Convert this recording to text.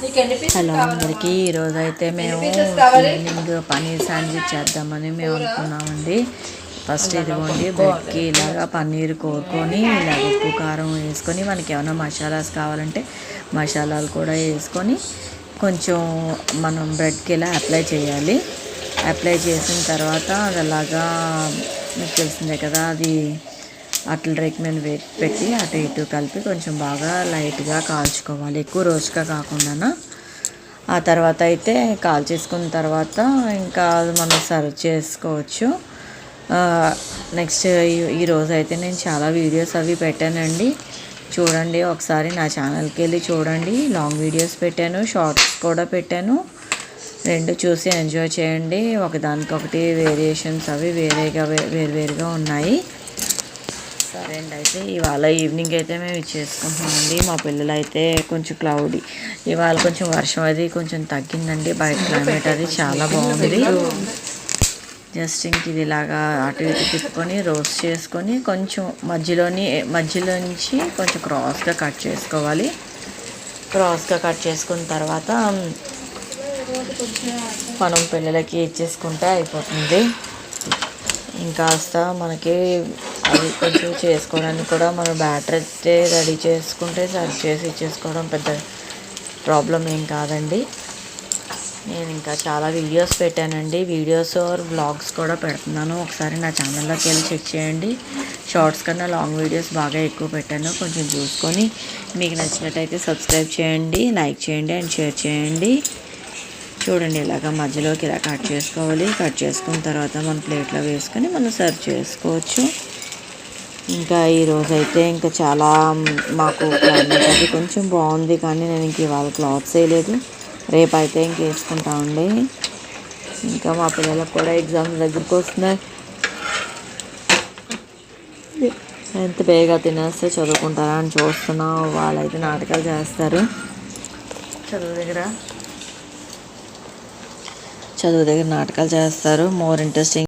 Hello అందరికీ, ఈరోజు అయితే మేము ఈవినింగ్ పన్నీర్ శాండ్విచ్ చేద్దామని మేము అనుకున్నామండి. ఫస్ట్ ఇదిగోండి, బ్రెడ్కి ఇలాగా పన్నీర్ కోరుకొని ఇలా ఉప్పు కారం వేసుకొని, మనకి ఏమైనా మసాలాస్ కావాలంటే మసాలాలు కూడా వేసుకొని కొంచెం మనం బ్రెడ్కి ఇలా అప్లై చేయాలి. అప్లై చేసిన తర్వాత అది అలాగా మీకు తెలిసిందే కదా, అది అట్ల రేక్ మీద పెట్టి అటు ఇటు కలిపి కొంచెం బాగా లైట్గా కాల్చుకోవాలి, ఎక్కువ రోజుగా కాకుండా. ఆ తర్వాత అయితే కాల్చేసుకున్న తర్వాత ఇంకా మనం సర్వ్ చేసుకోవచ్చు. నెక్స్ట్ ఈరోజు అయితే నేను చాలా వీడియోస్ అవి పెట్టానండి, చూడండి ఒకసారి నా ఛానల్కి వెళ్ళి చూడండి. లాంగ్ వీడియోస్ పెట్టాను, షార్ట్స్ కూడా పెట్టాను, రెండు చూసి ఎంజాయ్ చేయండి. ఒకదానికొకటి వేరియేషన్స్ అవి వేరువేరుగా ఉన్నాయి. సరే అండి, అయితే ఇవాళ ఈవినింగ్ అయితే మేము చేసుకుంటున్నామండి. మా పిల్లలు అయితే కొంచెం క్లౌడీ, ఇవాళ కొంచెం వర్షం అది కొంచెం తగ్గిందండి, బయట క్లైమేట్ అది చాలా బాగుంది. జస్ట్ ఇంక ఇది ఇలాగా అటు ఇటు తిప్పుకొని రోస్ట్ చేసుకొని కొంచెం మధ్యలోంచి కొంచెం క్రాస్గా కట్ చేసుకోవాలి. క్రాస్గా కట్ చేసుకున్న తర్వాత మనం పిల్లలకి ఇచ్చేసుకుంటే అయిపోతుంది. ఇంకాస్త మనకి అది కొంచెం చేసుకోవడానికి కూడా మనం బ్యాటర్ అయితే రెడీ చేసుకుంటే సర్వ్ చేసి ఇచ్చేసుకోవడం పెద్ద ప్రాబ్లం ఏం కాదండి. నేను ఇంకా చాలా వీడియోస్ పెట్టానండి, వీడియోస్ వ్లాగ్స్ కూడా పెడుతున్నాను, ఒకసారి నా ఛానల్లోకి వెళ్ళి చెక్ చేయండి. షార్ట్స్ కన్నా లాంగ్ వీడియోస్ బాగా ఎక్కువ పెట్టాను, కొంచెం చూసుకొని మీకు నచ్చినట్టయితే సబ్స్క్రైబ్ చేయండి, లైక్ చేయండి అండ్ షేర్ చేయండి. చూడండి, ఇలాగ మధ్యలోకి ఇలా కట్ చేసుకోవాలి. కట్ చేసుకున్న తర్వాత మన ప్లేట్లో వేసుకొని మనం సర్వ్ చేసుకోవచ్చు. ఇంకా ఈరోజైతే ఇంకా చాలా మాకు క్లైమేట్ అది కొంచెం బాగుంది, కానీ నేను ఇంక ఇవాళ క్లాత్స్ వేయలేదు, రేపు అయితే ఇంక వేసుకుంటామండి. ఇంకా మా పిల్లలకు కూడా ఎగ్జామ్స్ దగ్గరికి వస్తున్నాయి, ఎంత బేగా తినేస్తే చదువుకుంటారా అని చూస్తున్నాం. వాళ్ళైతే నాటకాలు చేస్తారు, చదువు దగ్గర నాటకాలు చేస్తారు. More interesting